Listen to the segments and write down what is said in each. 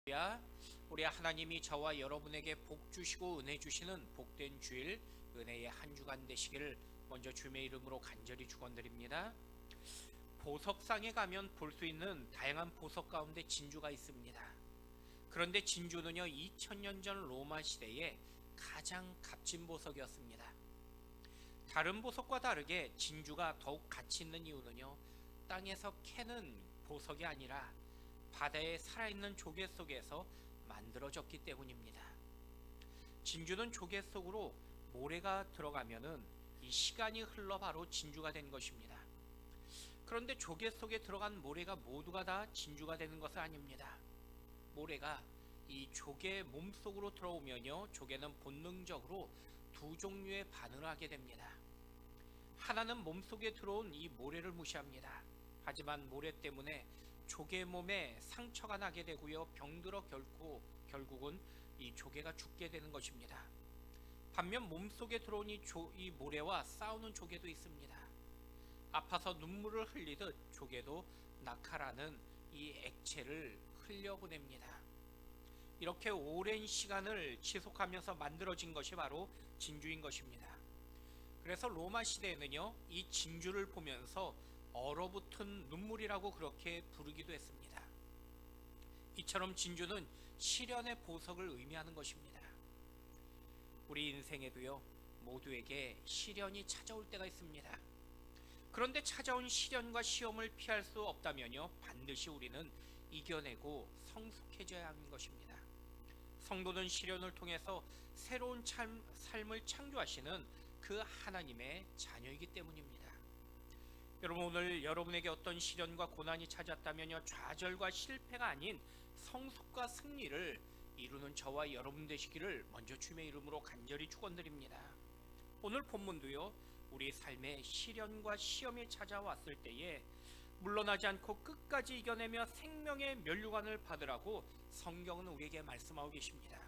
할렐루야. 우리 하나님이 저와 여러분에게 복 주시고 은혜 주시는 복된 주일, 은혜의 한 주간 되시기를 먼저 주님의 이름으로 간절히 축원드립니다. 보석상에 가면 볼 수 있는 다양한 보석 가운데 진주가 있습니다. 그런데 진주는요, 2000년 전 로마 시대에 가장 값진 보석이었습니다. 다른 보석과 다르게 진주가 더욱 가치 있는 이유는요, 땅에서 캐는 보석이 아니라 바다에 살아있는 조개 속에서 만들어졌기 때문입니다. 진주는 조개 속으로 모래가 들어가면은 이 시간이 흘러 바로 진주가 된 것입니다. 그런데 조개 속에 들어간 모래가 모두가 다 진주가 되는 것은 아닙니다. 모래가 이 조개 몸속으로 들어오면요, 조개는 본능적으로 두 종류의 반응을 하게 됩니다. 하나는 몸속에 들어온 이 모래를 무시합니다. 하지만 모래 때문에 조개 몸에 상처가 나게 되고요, 병들어 결국은 이 조개가 죽게 되는 것입니다. 반면 몸속에 들어온 이 모래와 싸우는 조개도 있습니다. 아파서 눈물을 흘리듯 조개도 낙하라는 이 액체를 흘려보냅니다. 이렇게 오랜 시간을 지속하면서 만들어진 것이 바로 진주인 것입니다. 그래서 로마 시대에는요, 이 진주를 보면서 얼어붙은 눈물이라고 그렇게 부르기도 했습니다. 이처럼 진주는 시련의 보석을 의미하는 것입니다. 우리 인생에도요, 모두에게 시련이 찾아올 때가 있습니다. 그런데 찾아온 시련과 시험을 피할 수 없다면요, 반드시 우리는 이겨내고 성숙해져야 하는 것입니다. 성도는 시련을 통해서 새로운 삶을 창조하시는 그 하나님의 자녀이기 때문입니다. 여러분, 오늘 여러분에게 어떤 시련과 고난이 찾았다면요, 좌절과 실패가 아닌 성숙과 승리를 이루는 저와 여러분 되시기를 먼저 주님의 이름으로 간절히 축원드립니다. 오늘 본문도요, 우리 삶에 시련과 시험이 찾아왔을 때에 물러나지 않고 끝까지 이겨내며 생명의 면류관을 받으라고 성경은 우리에게 말씀하고 계십니다.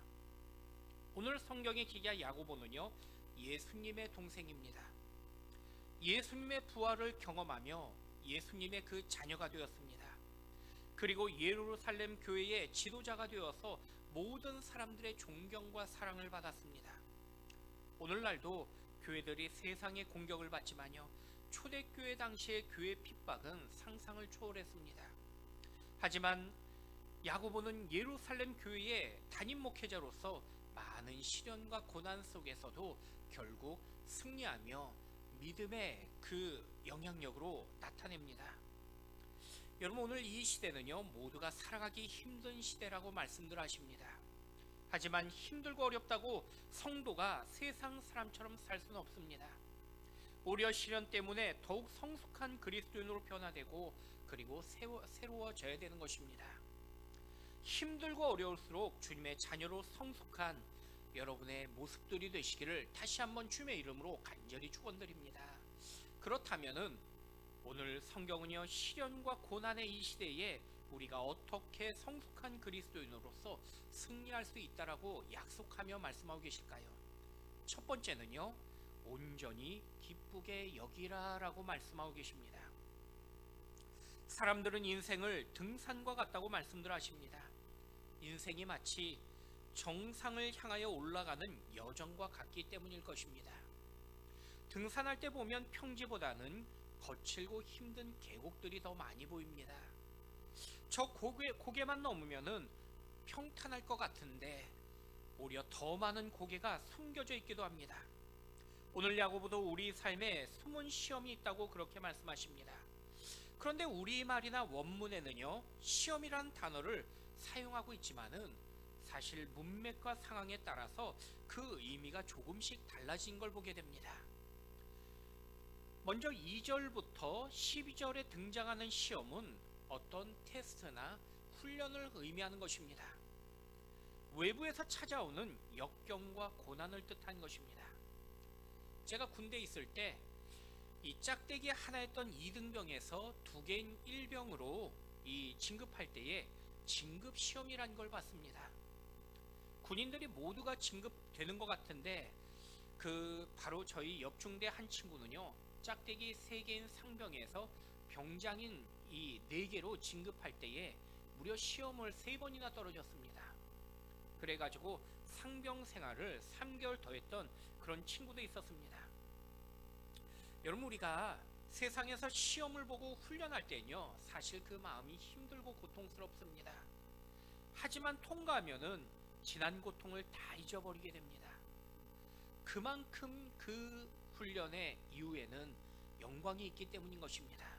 오늘 성경의 기자 야고보는요, 예수님의 동생입니다. 예수님의 부활을 경험하며 예수님의 그 자녀가 되었습니다. 그리고 예루살렘 교회의 지도자가 되어서 모든 사람들의 존경과 사랑을 받았습니다. 오늘날도 교회들이 세상의 공격을 받지만요, 초대교회 당시의 교회 핍박은 상상을 초월했습니다. 하지만 야고보는 예루살렘 교회의 담임 목회자로서 많은 시련과 고난 속에서도 결국 승리하며 믿음의 그 영향력으로 나타냅니다. 여러분, 오늘 이 시대는요, 모두가 살아가기 힘든 시대라고 말씀들 하십니다. 하지만 힘들고 어렵다고 성도가 세상 사람처럼 살 수는 없습니다. 오히려 시련 때문에 더욱 성숙한 그리스도인으로 변화되고 그리고 새로워져야 되는 것입니다. 힘들고 어려울수록 주님의 자녀로 성숙한 여러분의 모습들이 되시기를 다시 한번 주님의 이름으로 간절히 축원드립니다. 그렇다면은 오늘 성경은요, 시련과 고난의 이 시대에 우리가 어떻게 성숙한 그리스도인으로서 승리할 수 있다라고 약속하며 말씀하고 계실까요? 첫 번째는요, 온전히 기쁘게 여기라라고 말씀하고 계십니다. 사람들은 인생을 등산과 같다고 말씀들 하십니다. 인생이 마치 정상을 향하여 올라가는 여정과 같기 때문일 것입니다. 등산할 때 보면 평지보다는 거칠고 힘든 계곡들이 더 많이 보입니다. 저 고개만 넘으면은 평탄할 것 같은데 오히려 더 많은 고개가 숨겨져 있기도 합니다. 오늘 야고보도 우리 삶에 숨은 시험이 있다고 그렇게 말씀하십니다. 그런데 우리말이나 원문에는요, 시험이라는 단어를 사용하고 있지만은 사실 문맥과 상황에 따라서 그 의미가 조금씩 달라진 걸 보게 됩니다. 먼저 2절부터 12절에 등장하는 시험은 어떤 테스트나 훈련을 의미하는 것입니다. 외부에서 찾아오는 역경과 고난을 뜻한 것입니다. 제가 군대에 있을 때 이 짝대기 하나였던 2등병에서 2개인 1병으로 이 진급할 때에 진급 시험이라는 걸 봤습니다. 군인들이 모두가 진급되는 것 같은데 바로 저희 옆중대 한 친구는요, 짝대기 3개인 상병에서 병장인 이 4개로 진급할 때에 무려 시험을 3번이나 떨어졌습니다. 그래가지고 상병 생활을 3개월 더 했던 그런 친구도 있었습니다. 여러분, 우리가 세상에서 시험을 보고 훈련할 때는요, 사실 그 마음이 힘들고 고통스럽습니다. 하지만 통과하면은 지난 고통을 다 잊어버리게 됩니다. 그만큼 그 훈련의 이후에는 영광이 있기 때문인 것입니다.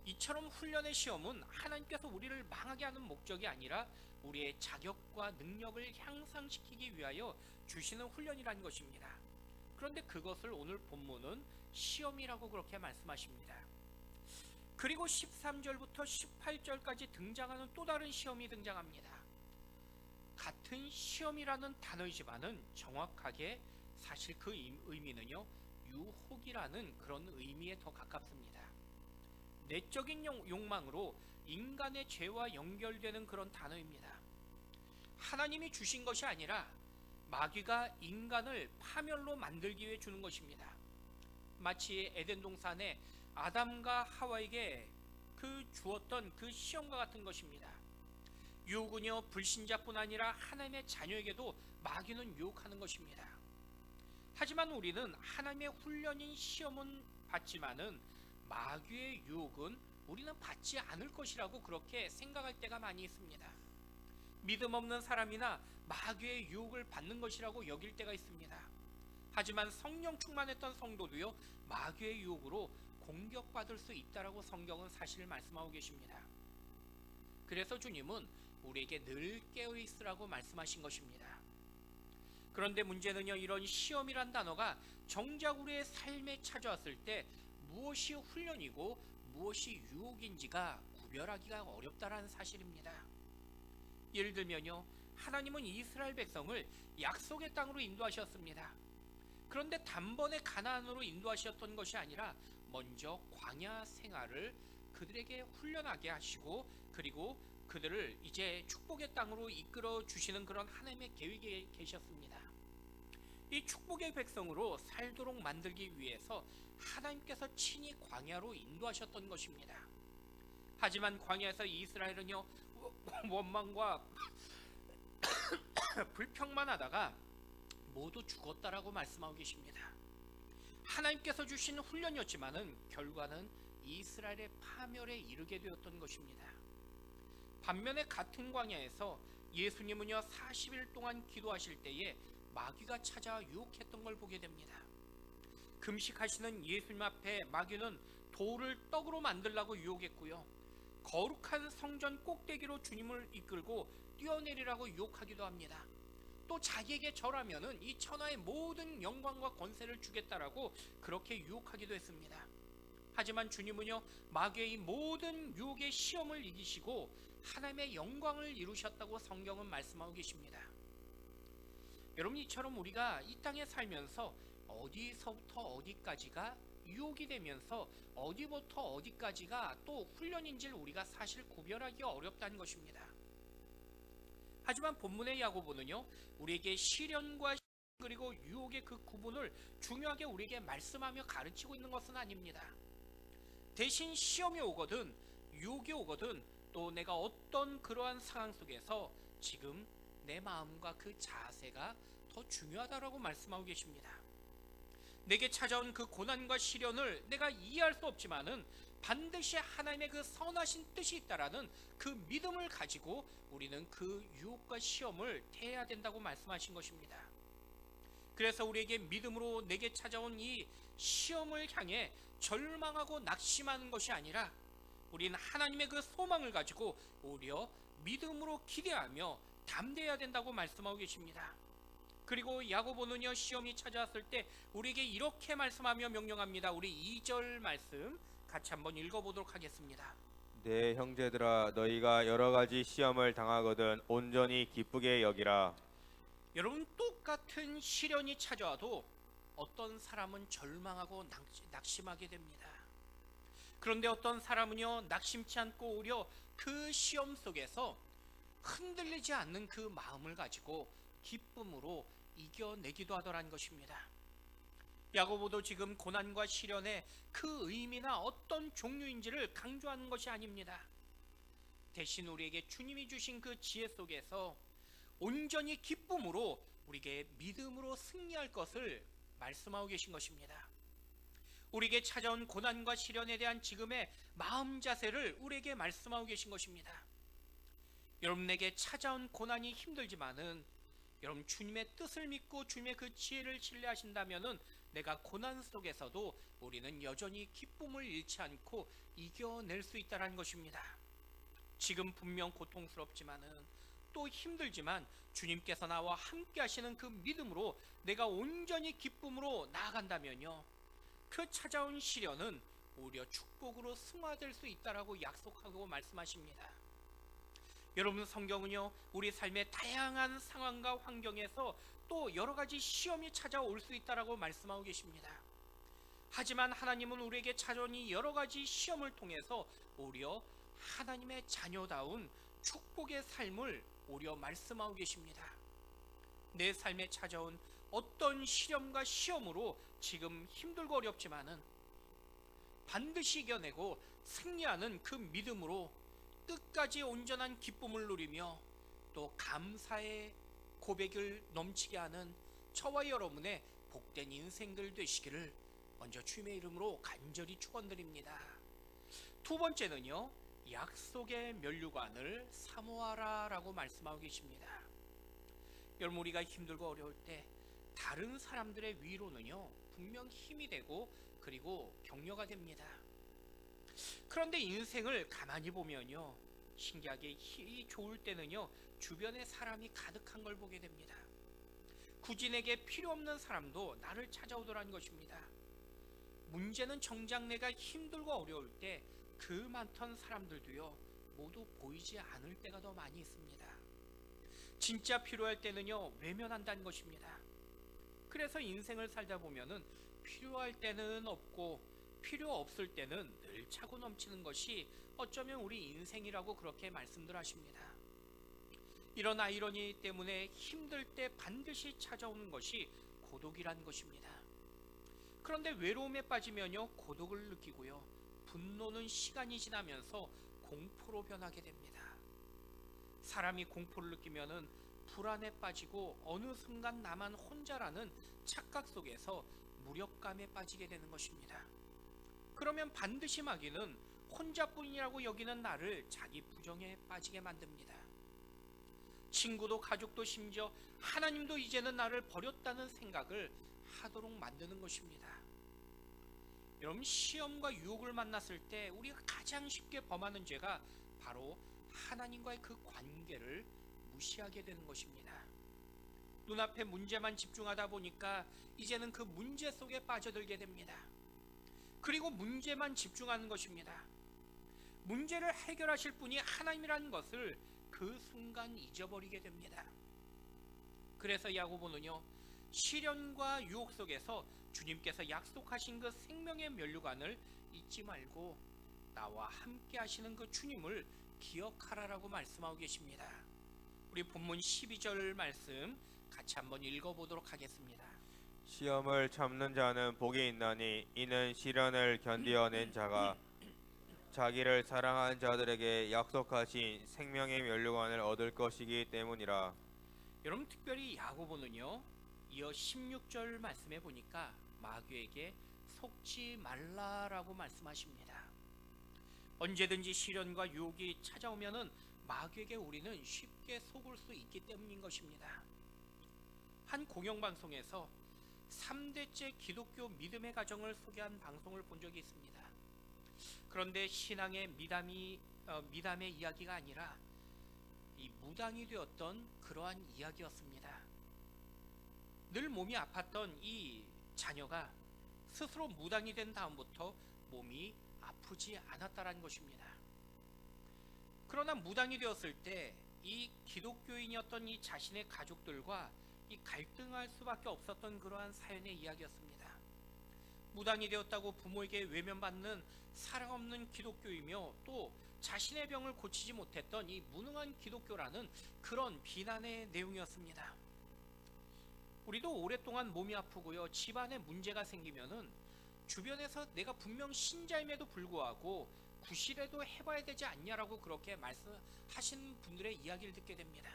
이처럼 훈련의 시험은 하나님께서 우리를 망하게 하는 목적이 아니라 우리의 자격과 능력을 향상시키기 위하여 주시는 훈련이라는 것입니다. 그런데 그것을 오늘 본문은 시험이라고 그렇게 말씀하십니다. 그리고 13절부터 18절까지 등장하는 또 다른 시험이 등장합니다. 같은 시험이라는 단어이지만은 정확하게 사실 그 의미는요, 유혹이라는 그런 의미에 더 가깝습니다. 내적인 욕망으로 인간의 죄와 연결되는 그런 단어입니다. 하나님이 주신 것이 아니라 마귀가 인간을 파멸로 만들기 위해 주는 것입니다. 마치 에덴 동산에 아담과 하와에게 주었던 그 시험과 같은 것입니다. 유혹은요, 불신자뿐 아니라 하나님의 자녀에게도 마귀는 유혹하는 것입니다. 하지만 우리는 하나님의 훈련인 시험은 받지만은 마귀의 유혹은 우리는 받지 않을 것이라고 그렇게 생각할 때가 많이 있습니다. 믿음 없는 사람이나 마귀의 유혹을 받는 것이라고 여길 때가 있습니다. 하지만 성령 충만했던 성도도요, 마귀의 유혹으로 공격받을 수 있다라고 성경은 사실을 말씀하고 계십니다. 그래서 주님은 우리에게 늘 깨어있으라고 말씀하신 것입니다. 그런데 문제는요, 이런 시험이란 단어가 정작 우리의 삶에 찾아왔을 때 무엇이 훈련이고 무엇이 유혹인지가 구별하기가 어렵다는 사실입니다. 예를 들면요, 하나님은 이스라엘 백성을 약속의 땅으로 인도하셨습니다. 그런데 단번에 가나안으로 인도하셨던 것이 아니라 먼저 광야 생활을 그들에게 훈련하게 하시고, 그리고 그들을 이제 축복의 땅으로 이끌어 주시는 그런 하나님의 계획에 계셨습니다. 이 축복의 백성으로 살도록 만들기 위해서 하나님께서 친히 광야로 인도하셨던 것입니다. 하지만 광야에서 이스라엘은요, 원망과 불평만 하다가 모두 죽었다라고 말씀하고 계십니다. 하나님께서 주신 훈련이었지만은 결과는 이스라엘의 파멸에 이르게 되었던 것입니다. 반면에 같은 광야에서 예수님은요, 40일 동안 기도하실 때에 마귀가 찾아와 유혹했던 걸 보게 됩니다. 금식하시는 예수님 앞에 마귀는 돌을 떡으로 만들라고 유혹했고요, 거룩한 성전 꼭대기로 주님을 이끌고 뛰어내리라고 유혹하기도 합니다. 또 자기에게 절하면은 이 천하의 모든 영광과 권세를 주겠다라고 그렇게 유혹하기도 했습니다. 하지만 주님은요, 마귀의 이 모든 유혹의 시험을 이기시고 하나님의 영광을 이루셨다고 성경은 말씀하고 계십니다. 여러분, 이처럼 우리가 이 땅에 살면서 어디서부터 어디까지가 유혹이 되면서 어디부터 어디까지가 또 훈련인지를 우리가 사실 구별하기가 어렵다는 것입니다. 하지만 본문의 야고보는요, 우리에게 시련과 그리고 유혹의 그 구분을 중요하게 우리에게 말씀하며 가르치고 있는 것은 아닙니다. 대신 시험이 오거든 유혹이 오거든 또 내가 어떤 그러한 상황 속에서 지금 내 마음과 그 자세가 더 중요하다라고 말씀하고 계십니다. 내게 찾아온 그 고난과 시련을 내가 이해할 수 없지만은 반드시 하나님의 그 선하신 뜻이 있다라는 그 믿음을 가지고 우리는 그 유혹과 시험을 대해야 된다고 말씀하신 것입니다. 그래서 우리에게 믿음으로 내게 찾아온 이 시험을 향해 절망하고 낙심하는 것이 아니라 우리는 하나님의 그 소망을 가지고 오히려 믿음으로 기대하며 담대해야 된다고 말씀하고 계십니다. 그리고 야고보는요, 시험이 찾아왔을 때 우리에게 이렇게 말씀하며 명령합니다. 우리 2절 말씀 같이 한번 읽어보도록 하겠습니다. 내 형제들아, 너희가 여러 가지 시험을 당하거든 온전히 기쁘게 여기라. 여러분, 똑같은 시련이 찾아와도 어떤 사람은 절망하고 낙심하게 됩니다. 그런데 어떤 사람은요, 낙심치 않고 오히려 그 시험 속에서 흔들리지 않는 그 마음을 가지고 기쁨으로 이겨내기도 하더라는 것입니다. 야고보도 지금 고난과 시련의 그 의미나 어떤 종류인지를 강조하는 것이 아닙니다. 대신 우리에게 주님이 주신 그 지혜 속에서 온전히 기쁨으로 우리에게 믿음으로 승리할 것을 말씀하고 계신 것입니다. 우리에게 찾아온 고난과 시련에 대한 지금의 마음 자세를 우리에게 말씀하고 계신 것입니다. 여러분에게 찾아온 고난이 힘들지만은 여러분 주님의 뜻을 믿고 주님의 그 지혜를 신뢰하신다면은 내가 고난 속에서도 우리는 여전히 기쁨을 잃지 않고 이겨낼 수 있다는 것입니다. 지금 분명 고통스럽지만은 또 힘들지만 주님께서 나와 함께 하시는 그 믿음으로 내가 온전히 기쁨으로 나아간다면요, 그 찾아온 시련은 오히려 축복으로 승화될 수 있다라고 약속하고 말씀하십니다. 여러분, 성경은요 우리 삶의 다양한 상황과 환경에서 또 여러 가지 시험이 찾아올 수 있다라고 말씀하고 계십니다. 하지만 하나님은 우리에게 찾아온 이 여러 가지 시험을 통해서 오히려 하나님의 자녀다운 축복의 삶을 오히려 말씀하고 계십니다. 내 삶에 찾아온 어떤 시련과 시험으로 지금 힘들고 어렵지만은 반드시 이겨내고 승리하는 그 믿음으로 끝까지 온전한 기쁨을 누리며 또 감사의 고백을 넘치게 하는 저와 여러분의 복된 인생들 되시기를 먼저 주님의 이름으로 간절히 축원드립니다. 두 번째는요, 약속의 면류관을 사모하라 라고 말씀하고 계십니다. 여러분, 우리가 힘들고 어려울 때 다른 사람들의 위로는요 분명 힘이 되고 그리고 격려가 됩니다. 그런데 인생을 가만히 보면요, 신기하게 힘이 좋을 때는요 주변에 사람이 가득한 걸 보게 됩니다. 굳이 내게 필요 없는 사람도 나를 찾아오더라는 것입니다. 문제는 정작 내가 힘들고 어려울 때 그 많던 사람들도요 모두 보이지 않을 때가 더 많이 있습니다. 진짜 필요할 때는요 외면한다는 것입니다. 그래서 인생을 살다 보면은 필요할 때는 없고 필요 없을 때는 늘 차고 넘치는 것이 어쩌면 우리 인생이라고 그렇게 말씀들 하십니다. 이런 아이러니 때문에 힘들 때 반드시 찾아오는 것이 고독이란 것입니다. 그런데 외로움에 빠지면요 고독을 느끼고요, 분노는 시간이 지나면서 공포로 변하게 됩니다. 사람이 공포를 느끼면은 불안에 빠지고 어느 순간 나만 혼자라는 착각 속에서 무력감에 빠지게 되는 것입니다. 그러면 반드시 마귀는 혼자뿐이라고 여기는 나를 자기 부정에 빠지게 만듭니다. 친구도 가족도 심지어 하나님도 이제는 나를 버렸다는 생각을 하도록 만드는 것입니다. 여러분, 시험과 유혹을 만났을 때 우리가 가장 쉽게 범하는 죄가 바로 하나님과의 그 관계를 무시하게 되는 것입니다. 눈앞에 문제만 집중하다 보니까 이제는 그 문제 속에 빠져들게 됩니다. 그리고 문제만 집중하는 것입니다. 문제를 해결하실 분이 하나님이라는 것을 그 순간 잊어버리게 됩니다. 그래서 야고보는요, 시련과 유혹 속에서 주님께서 약속하신 그 생명의 면류관을 잊지 말고 나와 함께 하시는 그 주님을 기억하라라고 말씀하고 계십니다. 우리 본문 12절 말씀 같이 한번 읽어보도록 하겠습니다. 시험을 참는 자는 복이 있나니 이는 시련을 견디어낸 자가 자기를 사랑하는 자들에게 약속하신 생명의 면류관을 얻을 것이기 때문이라. 여러분, 특별히 야고보는요 이어 16절 말씀에 보니까 마귀에게 속지 말라라고 말씀하십니다. 언제든지 시련과 유혹이 찾아오면은 마귀에게 우리는 쉽게 속을 수 있기 때문인 것입니다. 한 공영방송에서 3대째 기독교 믿음의 가정을 소개한 방송을 본 적이 있습니다. 그런데 신앙의 미담의 이야기가 아니라 이 무당이 되었던 그러한 이야기였습니다. 늘 몸이 아팠던 이 자녀가 스스로 무당이 된 다음부터 몸이 아프지 않았다는 것입니다. 그러나 무당이 되었을 때 이 기독교인이었던 이 자신의 가족들과 이 갈등할 수밖에 없었던 그러한 사연의 이야기였습니다. 무당이 되었다고 부모에게 외면받는 사랑 없는 기독교이며 또 자신의 병을 고치지 못했던 이 무능한 기독교라는 그런 비난의 내용이었습니다. 우리도 오랫동안 몸이 아프고요, 집안에 문제가 생기면은 주변에서 내가 분명 신자임에도 불구하고 구실에도 해봐야 되지 않냐라고 그렇게 말씀하신 분들의 이야기를 듣게 됩니다.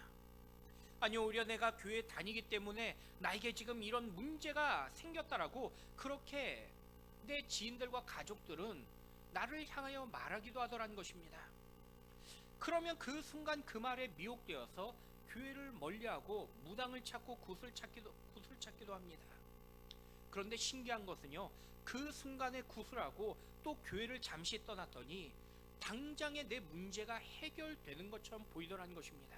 아니, 오히려 내가 교회 다니기 때문에 나에게 지금 이런 문제가 생겼다라고 그렇게 내 지인들과 가족들은 나를 향하여 말하기도 하더라는 것입니다. 그러면 그 순간 그 말에 미혹되어서 교회를 멀리하고 무당을 찾고 굿을 찾기도 합니다. 그런데 신기한 것은요, 그 순간에 굿을 하고 또 교회를 잠시 떠났더니 당장에 내 문제가 해결되는 것처럼 보이더라는 것입니다.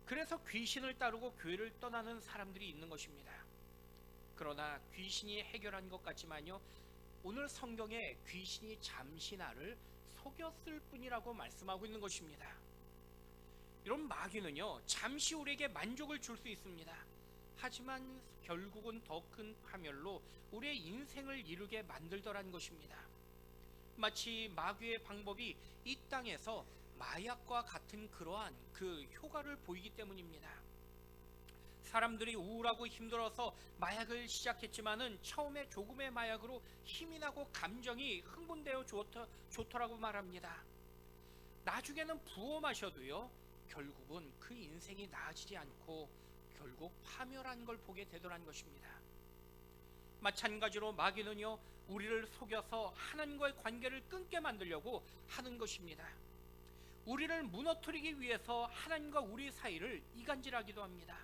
그래서 귀신을 따르고 교회를 떠나는 사람들이 있는 것입니다. 그러나 귀신이 해결한 것 같지만요, 오늘 성경에 귀신이 잠시 나를 속였을 뿐이라고 말씀하고 있는 것입니다. 이런 마귀는요, 잠시 우리에게 만족을 줄 수 있습니다. 하지만 결국은 더 큰 파멸로 우리의 인생을 이루게 만들더라는 것입니다. 마치 마귀의 방법이 이 땅에서 마약과 같은 그러한 그 효과를 보이기 때문입니다. 사람들이 우울하고 힘들어서 마약을 시작했지만은 처음에 조금의 마약으로 힘이 나고 감정이 흥분되어 좋더라고 말합니다. 나중에는 부어 마셔도요, 결국은 그 인생이 나아지지 않고 결국 파멸한 걸 보게 되더라는 것입니다. 마찬가지로 마귀는요, 우리를 속여서 하나님과의 관계를 끊게 만들려고 하는 것입니다. 우리를 무너뜨리기 위해서 하나님과 우리 사이를 이간질하기도 합니다.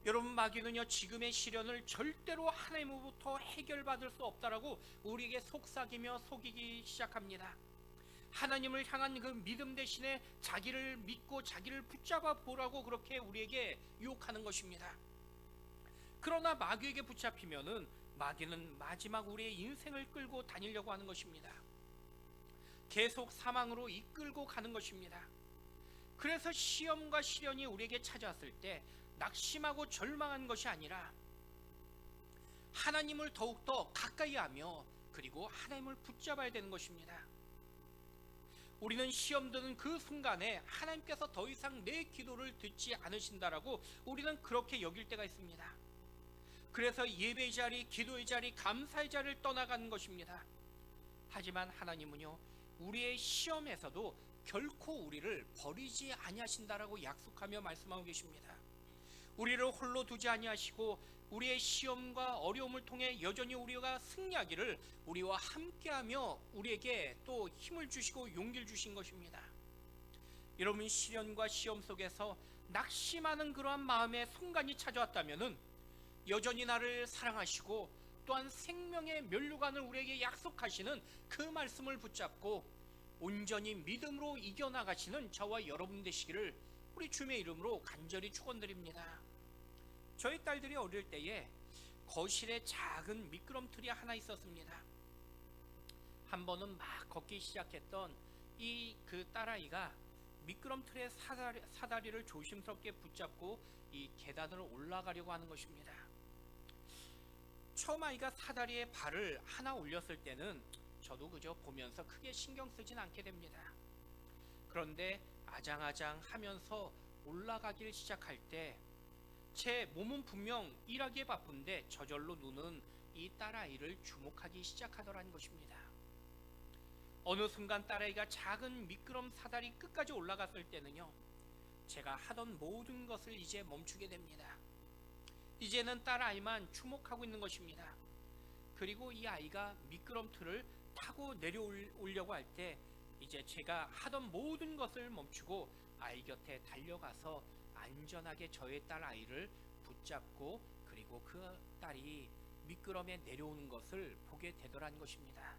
여러분, 마귀는요, 지금의 시련을 절대로 하나님으로부터 해결받을 수 없다라고 우리에게 속삭이며 속이기 시작합니다. 하나님을 향한 그 믿음 대신에 자기를 믿고 자기를 붙잡아 보라고 그렇게 우리에게 유혹하는 것입니다. 그러나 마귀에게 붙잡히면은 마귀는 마지막 우리의 인생을 끌고 다니려고 하는 것입니다. 계속 사망으로 이끌고 가는 것입니다. 그래서 시험과 시련이 우리에게 찾아왔을 때 낙심하고 절망한 것이 아니라 하나님을 더욱더 가까이 하며 그리고 하나님을 붙잡아야 되는 것입니다. 우리는 시험 드는 그 순간에 하나님께서 더 이상 내 기도를 듣지 않으신다라고 우리는 그렇게 여길 때가 있습니다. 그래서 예배의 자리, 기도의 자리, 감사의 자리를 떠나가는 것입니다. 하지만 하나님은요, 우리의 시험에서도 결코 우리를 버리지 아니하신다라고 약속하며 말씀하고 계십니다. 우리를 홀로 두지 아니하시고 우리의 시험과 어려움을 통해 여전히 우리가 승리하기를 우리와 함께하며 우리에게 또 힘을 주시고 용기를 주신 것입니다. 여러분, 시련과 시험 속에서 낙심하는 그러한 마음의 순간이 찾아왔다면은 여전히 나를 사랑하시고 또한 생명의 면류관을 우리에게 약속하시는 그 말씀을 붙잡고 온전히 믿음으로 이겨나가시는 저와 여러분 되시기를 우리 주님의 이름으로 간절히 축원드립니다. 저희 딸들이 어릴 때에 거실에 작은 미끄럼틀이 하나 있었습니다. 한 번은 막 걷기 시작했던 그 딸아이가 미끄럼틀의 사다리를 조심스럽게 붙잡고 이 계단을 올라가려고 하는 것입니다. 처음 아이가 사다리에 발을 하나 올렸을 때는 저도 그저 보면서 크게 신경 쓰진 않게 됩니다. 그런데 아장아장 하면서 올라가길 시작할 때 제 몸은 분명 일하기에 바쁜데 저절로 눈은 이 딸아이를 주목하기 시작하더라는 것입니다. 어느 순간 딸아이가 작은 미끄럼 사다리 끝까지 올라갔을 때는요, 제가 하던 모든 것을 이제 멈추게 됩니다. 이제는 딸아이만 주목하고 있는 것입니다. 그리고 이 아이가 미끄럼틀을 타고 내려오려고 할 때 이제 제가 하던 모든 것을 멈추고 아이 곁에 달려가서 안전하게 저의 딸아이를 붙잡고 그리고 그 딸이 미끄럼에 내려오는 것을 보게 되더라는 것입니다.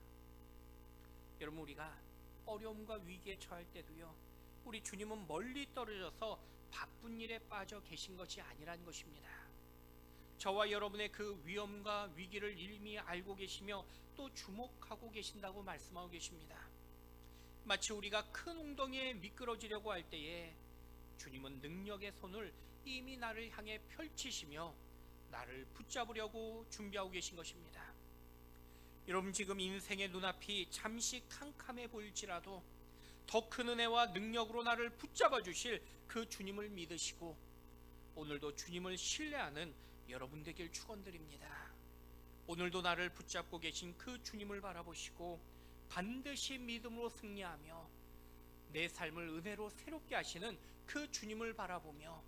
여러분, 우리가 어려움과 위기에 처할 때도요, 우리 주님은 멀리 떨어져서 바쁜 일에 빠져 계신 것이 아니라는 것입니다. 저와 여러분의 그 위험과 위기를 이미 알고 계시며 또 주목하고 계신다고 말씀하고 계십니다. 마치 우리가 큰 웅덩이에 미끄러지려고 할 때에 주님은 능력의 손을 이미 나를 향해 펼치시며 나를 붙잡으려고 준비하고 계신 것입니다. 여러분, 지금 인생의 눈앞이 잠시 캄캄해 보일지라도 더 큰 은혜와 능력으로 나를 붙잡아 주실 그 주님을 믿으시고 오늘도 주님을 신뢰하는 여러분 되길 축원드립니다. 오늘도 나를 붙잡고 계신 그 주님을 바라보시고 반드시 믿음으로 승리하며 내 삶을 은혜로 새롭게 하시는 그 주님을 바라보며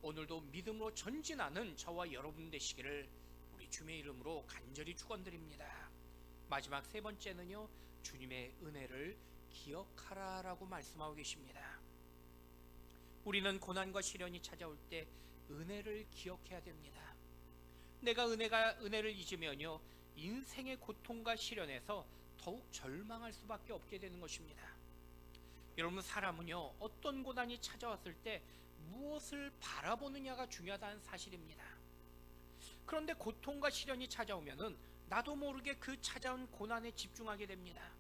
오늘도 믿음으로 전진하는 저와 여러분 되시기를 우리 주님의 이름으로 간절히 축원드립니다. 마지막 세 번째는요, 주님의 은혜를 기억하라라고 말씀하고 계십니다. 우리는 고난과 시련이 찾아올 때 은혜를 기억해야 됩니다. 내가 은혜를 잊으면요, 인생의 고통과 시련에서 더욱 절망할 수밖에 없게 되는 것입니다. 여러분, 사람은요, 어떤 고난이 찾아왔을 때 무엇을 바라보느냐가 중요하다는 사실입니다. 그런데 고통과 시련이 찾아오면은 나도 모르게 그 찾아온 고난에 집중하게 됩니다.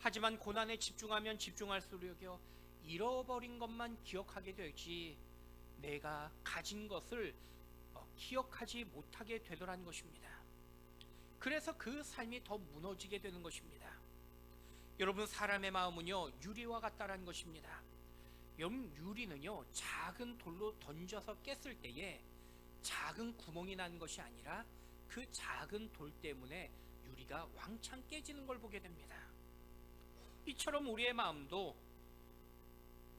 하지만 고난에 집중하면 집중할수록요, 잃어버린 것만 기억하게 되지 내가 가진 것을 기억하지 못하게 되더라는 것입니다. 그래서 그 삶이 더 무너지게 되는 것입니다. 여러분, 사람의 마음은요, 유리와 같다라는 것입니다. 여러분, 유리는요, 작은 돌로 던져서 깼을 때에 작은 구멍이 나는 것이 아니라 그 작은 돌 때문에 유리가 왕창 깨지는 걸 보게 됩니다. 이처럼 우리의 마음도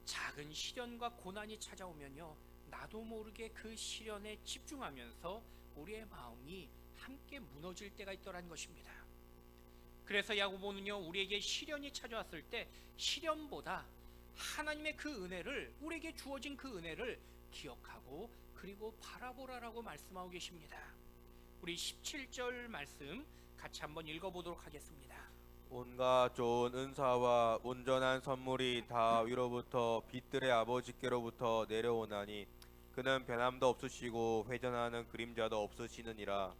작은 시련과 고난이 찾아오면요, 나도 모르게 그 시련에 집중하면서 우리의 마음이 함께 무너질 때가 있더라는 것입니다. 그래서 야고보는요, 우리에게 시련이 찾아왔을 때 시련보다 하나님의 그 은혜를, 우리에게 주어진 그 은혜를 기억하고 그리고 바라보라라고 말씀하고 계십니다. 우리 17절 말씀 같이 한번 읽어보도록 하겠습니다. 온갖 좋은 은사와 온전한 선물이 다 위로부터 빛들의 아버지께로부터 내려오나니 그는 변함도 없으시고 회전하는 그림자도 없으시느니라.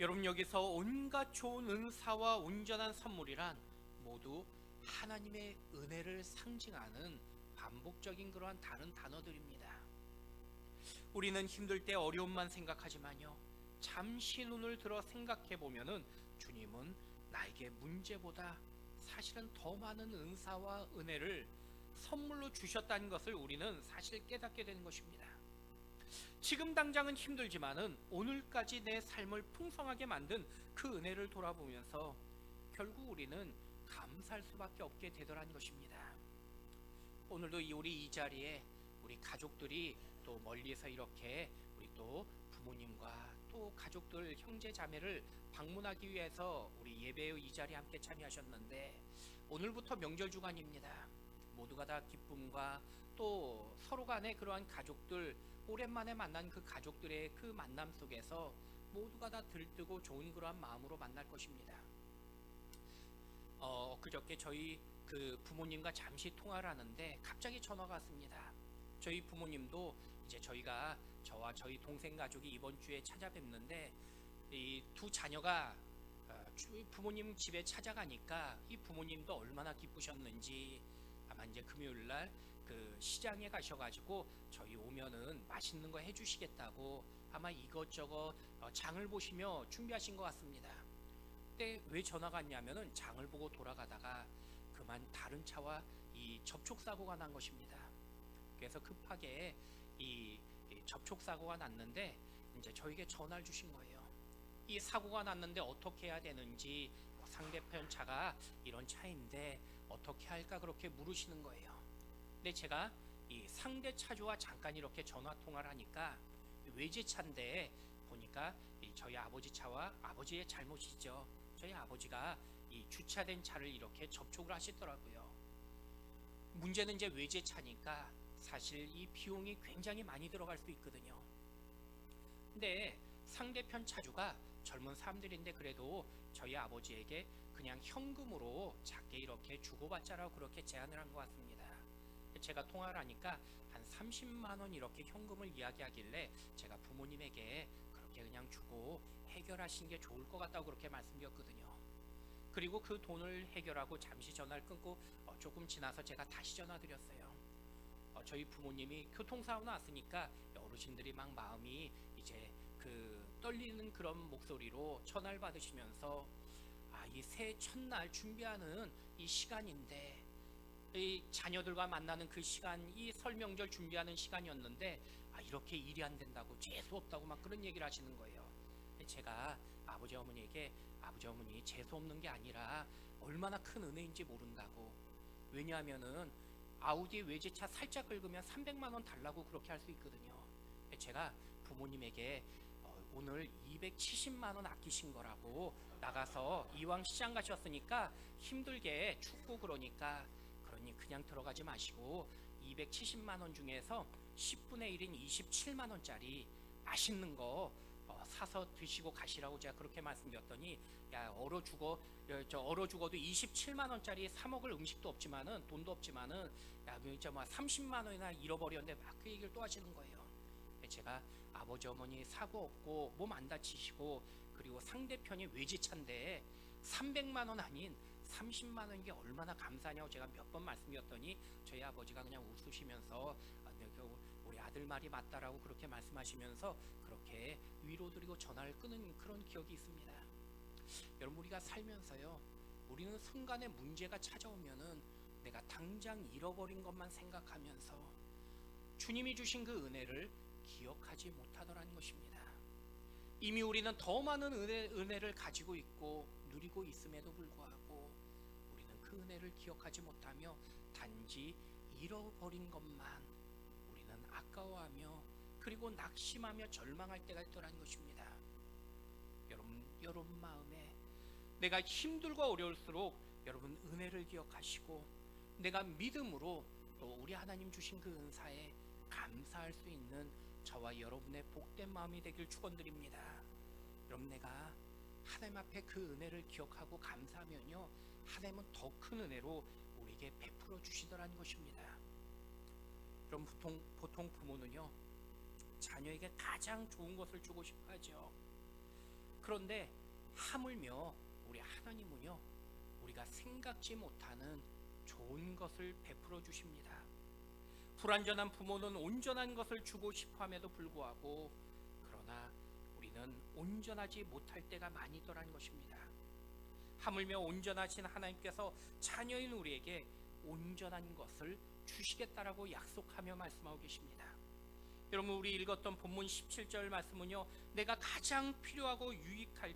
여러분, 여기서 온갖 좋은 은사와 온전한 선물이란 모두 하나님의 은혜를 상징하는 반복적인 그러한 다른 단어들입니다. 우리는 힘들 때 어려움만 생각하지만요, 잠시 눈을 들어 생각해 보면은 주님은 나에게 문제보다 사실은 더 많은 은사와 은혜를 선물로 주셨다는 것을 우리는 사실 깨닫게 되는 것입니다. 지금 당장은 힘들지만은 오늘까지 내 삶을 풍성하게 만든 그 은혜를 돌아보면서 결국 우리는 감사할 수밖에 없게 되더라는 것입니다. 오늘도 우리 이 자리에 우리 가족들이 또 멀리서 이렇게 우리 또 부모님과 또 가족들, 형제 자매를 방문하기 위해서 우리 예배의 이 자리에 함께 참여하셨는데, 오늘부터 명절 주간입니다. 모두가 다 기쁨과 또 서로 간의 그러한 가족들, 오랜만에 만난 그 가족들의 그 만남 속에서 모두가 다 들뜨고 좋은 그러한 마음으로 만날 것입니다. 그저께 저희 그 부모님과 잠시 통화를 하는데 갑자기 전화가 왔습니다. 저희 부모님도 이제 저와 저희 동생 가족이 이번 주에 찾아뵙는데, 이 두 자녀가 부모님 집에 찾아가니까 이 부모님도 얼마나 기쁘셨는지, 아마 이제 금요일 날 그 시장에 가셔가지고 저희 오면은 맛있는 거 해주시겠다고 아마 이것저것 장을 보시며 준비하신 것 같습니다. 근데 왜 전화가 왔냐면은 장을 보고 돌아가다가 그만 다른 차와 이 접촉사고가 난 것입니다. 그래서 급하게 이 접촉사고가 났는데 이제 저에게 전화를 주신 거예요. 이 사고가 났는데 어떻게 해야 되는지, 상대편 차가 이런 차인데 어떻게 할까 그렇게 물으시는 거예요. 근데 제가 이 상대 차주와 잠깐 이렇게 전화 통화를 하니까 외제차인데 보니까 저희 아버지 차와 아버지의 잘못이죠. 저희 아버지가 이 주차된 차를 이렇게 접촉을 하시더라고요. 문제는 이제 외제차니까 사실 이 비용이 굉장히 많이 들어갈 수 있거든요. 근데 상대편 차주가 젊은 사람들인데 그래도 저희 아버지에게 그냥 현금으로 작게 이렇게 주고받자라고 그렇게 제안을 한 것 같습니다. 제가 통화를 하니까 한 30만 원 이렇게 현금을 이야기하길래 제가 부모님에게 그렇게 그냥 주고 해결하시는 게 좋을 것 같다고 그렇게 말씀드렸거든요. 그리고 그 돈을 해결하고 잠시 전화를 끊고 조금 지나서 제가 다시 전화드렸어요. 저희 부모님이 교통사고 났으니까 어르신들이 막 마음이 이제 그 떨리는 그런 목소리로 전화를 받으시면서 이 새해 첫날 준비하는 이 시간인데, 이 자녀들과 만나는 그 시간, 이 설명절 준비하는 시간이었는데 이렇게 일이 안 된다고, 재수 없다고 막 그런 얘기를 하시는 거예요. 제가 아버지 어머니에게, 아버지 어머니 재수 없는 게 아니라 얼마나 큰 은혜인지 모른다고. 왜냐하면은 아우디 외제차 살짝 긁으면 300만 원 달라고 그렇게 할 수 있거든요. 제가 부모님에게 오늘 270만 원 아끼신 거라고, 나가서 이왕 시장 가셨으니까 힘들게 춥고 그러니 그냥 들어가지 마시고 270만 원 중에서 10분의 1인 27만 원짜리 맛있는 거 사서 드시고 가시라고 제가 그렇게 말씀드렸더니, 야, 얼어 죽어도 27만 원짜리 사 먹을 음식도 없지만은, 돈도 없지만은, 야, 진짜 뭐 30만 원이나 잃어버렸는데 막 그 얘기를 또 하시는 거예요. 제가 아버지 어머니 사고 없고 몸 안 다치시고, 그리고 상대편이 외제차인데 300만 원 아닌 30만 원인 게 얼마나 감사하냐고 제가 몇 번 말씀드렸더니, 저희 아버지가 그냥 웃으시면서 우리 아들 말이 맞다라고 그렇게 말씀하시면서 그렇게 위로드리고 전화를 끊은 그런 기억이 있습니다. 여러분, 우리가 살면서요, 우리는 순간에 문제가 찾아오면은 내가 당장 잃어버린 것만 생각하면서 주님이 주신 그 은혜를 기억하지 못하더라는 것입니다. 이미 우리는 더 많은 은혜를 가지고 있고 누리고 있음에도 불구하고 우리는 그 은혜를 기억하지 못하며 단지 잃어버린 것만 우리는 아까워하며, 그리고 낙심하며 절망할 때가 있더라는 것입니다. 여러분 마음에 내가 힘들고 어려울수록 여러분 은혜를 기억하시고, 내가 믿음으로 또 우리 하나님 주신 그 은사에 감사할 수 있는 저와 여러분의 복된 마음이 되길 축원드립니다. 여러분, 내가 하나님 앞에 그 은혜를 기억하고 감사하면요, 하나님은 더 큰 은혜로 우리에게 베풀어 주시더라는 것입니다. 그럼 보통 부모는요, 자녀에게 가장 좋은 것을 주고 싶어 하죠. 그런데 하물며 우리 하나님은요, 우리가 생각지 못하는 좋은 것을 베풀어 주십니다. 불완전한 부모는 온전한 것을 주고 싶어 함에도 불구하고, 그러나 우리는 온전하지 못할 때가 많이 있더라는 것입니다. 하물며 온전하신 하나님께서 자녀인 우리에게 온전한 것을 주시겠다라고 약속하며 말씀하고 계십니다. 여러분, 우리 읽었던 본문 17절 말씀은요, 내가 가장 필요하고 유익할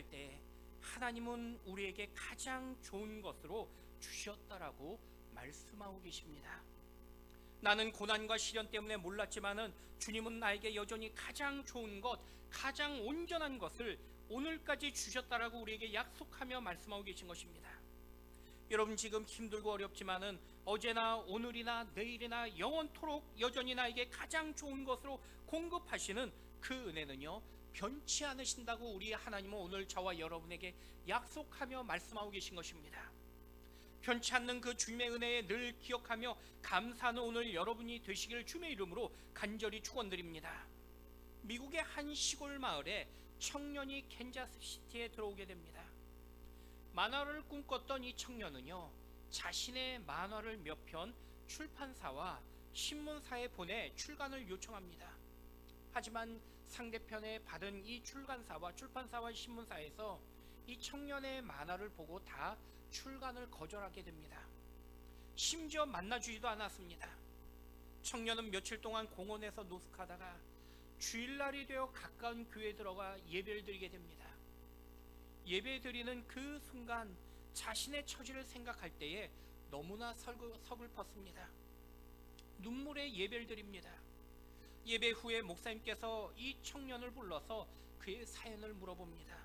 때 하나님은 우리에게 가장 좋은 것으로 주셨다라고 말씀하고 계십니다. 나는 고난과 시련 때문에 몰랐지만은 주님은 나에게 여전히 가장 좋은 것, 가장 온전한 것을 오늘까지 주셨다라고 우리에게 약속하며 말씀하고 계신 것입니다. 여러분, 지금 힘들고 어렵지만은 어제나 오늘이나 내일이나 영원토록 여전히 나에게 가장 좋은 것으로 공급하시는 그 은혜는요, 변치 않으신다고 우리 하나님은 오늘 저와 여러분에게 약속하며 말씀하고 계신 것입니다. 변치 않는 그 주님의 은혜에 늘 기억하며 감사하는 오늘 여러분이 되시기를 주님의 이름으로 간절히 축원드립니다. 미국의 한 시골 마을에 청년이 캔자스시티에 들어오게 됩니다. 만화를 꿈꿨던 이 청년은요, 자신의 만화를 몇 편 출판사와 신문사에 보내 출간을 요청합니다. 하지만 상대편에 받은 이 출판사와 신문사에서 이 청년의 만화를 보고 다 출간을 거절하게 됩니다. 심지어 만나주지도 않았습니다. 청년은 며칠 동안 공원에서 노숙하다가 주일날이 되어 가까운 교회에 들어가 예배를 드리게 됩니다. 예배 드리는 그 순간 자신의 처지를 생각할 때에 너무나 서글펐습니다. 눈물의 예배를 드립니다. 예배 후에 목사님께서 이 청년을 불러서 그의 사연을 물어봅니다.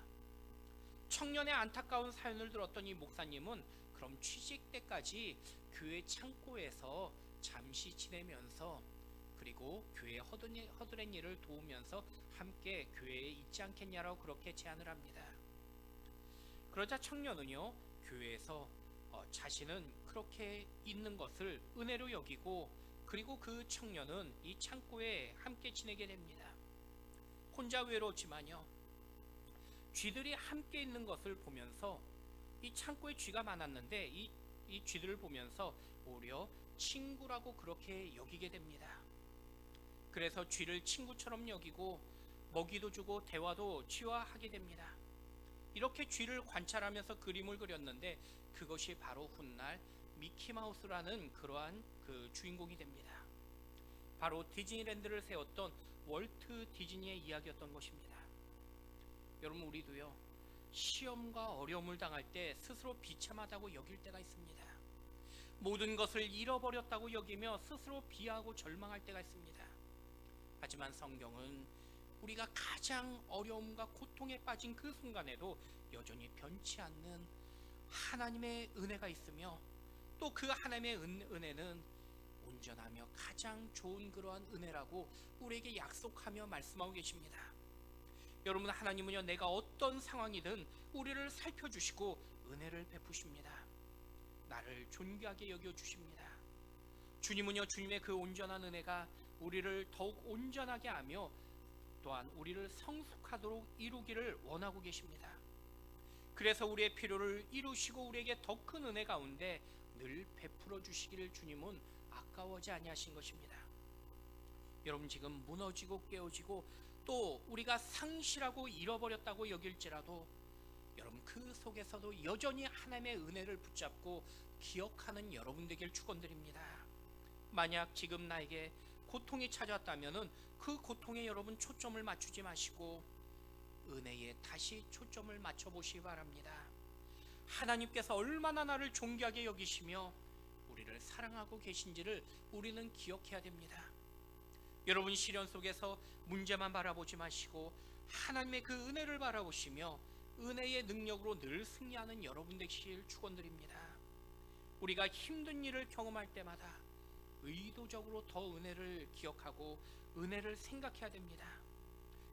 청년의 안타까운 사연을 들었더니 목사님은 그럼 취직 때까지 교회 창고에서 잠시 지내면서, 그리고 교회 허드렛 일을 도우면서 함께 교회에 있지 않겠냐라고 그렇게 제안을 합니다. 그러자 청년은요, 교회에서 자신은 그렇게 있는 것을 은혜로 여기고, 그리고 그 청년은 이 창고에 함께 지내게 됩니다. 혼자 외로웠지만요, 쥐들이 함께 있는 것을 보면서, 이 창고에 쥐가 많았는데 이 쥐들을 보면서 오히려 친구라고 그렇게 여기게 됩니다. 그래서 쥐를 친구처럼 여기고 먹이도 주고 대화도 쥐와 하게 됩니다. 이렇게 쥐를 관찰하면서 그림을 그렸는데 그것이 바로 훗날 미키마우스라는 그러한 그 주인공이 됩니다. 바로 디즈니랜드를 세웠던 월트 디즈니의 이야기였던 것입니다. 여러분, 우리도요, 시험과 어려움을 당할 때 스스로 비참하다고 여길 때가 있습니다. 모든 것을 잃어버렸다고 여기며 스스로 비하하고 절망할 때가 있습니다. 하지만 성경은 우리가 가장 어려움과 고통에 빠진 그 순간에도 여전히 변치 않는 하나님의 은혜가 있으며, 또 그 하나님의 은혜는 온전하며 가장 좋은 그러한 은혜라고 우리에게 약속하며 말씀하고 계십니다. 여러분, 하나님은요, 내가 어떤 상황이든 우리를 살펴주시고 은혜를 베푸십니다. 나를 존귀하게 여겨주십니다. 주님은요, 주님의 그 온전한 은혜가 우리를 더욱 온전하게 하며 또한 우리를 성숙하도록 이루기를 원하고 계십니다. 그래서 우리의 필요를 이루시고 우리에게 더 큰 은혜 가운데 늘 베풀어 주시기를 주님은 아까워하지 아니하신 것입니다. 여러분, 지금 무너지고 깨어지고 또 우리가 상실하고 잃어버렸다고 여길지라도 여러분, 그 속에서도 여전히 하나님의 은혜를 붙잡고 기억하는 여러분 되길 축원드립니다. 만약 지금 나에게 고통이 찾아왔다면 그 고통에 여러분 초점을 맞추지 마시고 은혜에 다시 초점을 맞춰보시기 바랍니다. 하나님께서 얼마나 나를 존귀하게 여기시며 우리를 사랑하고 계신지를 우리는 기억해야 됩니다. 여러분, 시련 속에서 문제만 바라보지 마시고 하나님의 그 은혜를 바라보시며 은혜의 능력으로 늘 승리하는 여러분 되시길 축원드립니다. 우리가 힘든 일을 경험할 때마다 의도적으로 더 은혜를 기억하고 은혜를 생각해야 됩니다.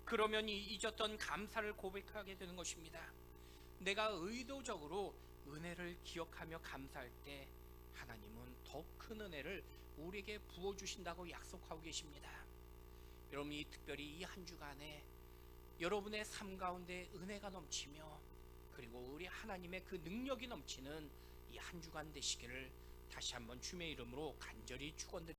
그러면 잊었던 감사를 고백하게 되는 것입니다. 내가 의도적으로 은혜를 기억하며 감사할 때 하나님은 더 큰 은혜를 우리에게 부어주신다고 약속하고 계십니다. 여러분, 특별히 이 한 주간에 여러분의 삶 가운데 은혜가 넘치며 그리고 우리 하나님의 그 능력이 넘치는 이 한 주간 되시기를 다시 한번 주님의 이름으로 간절히 축원드립니다.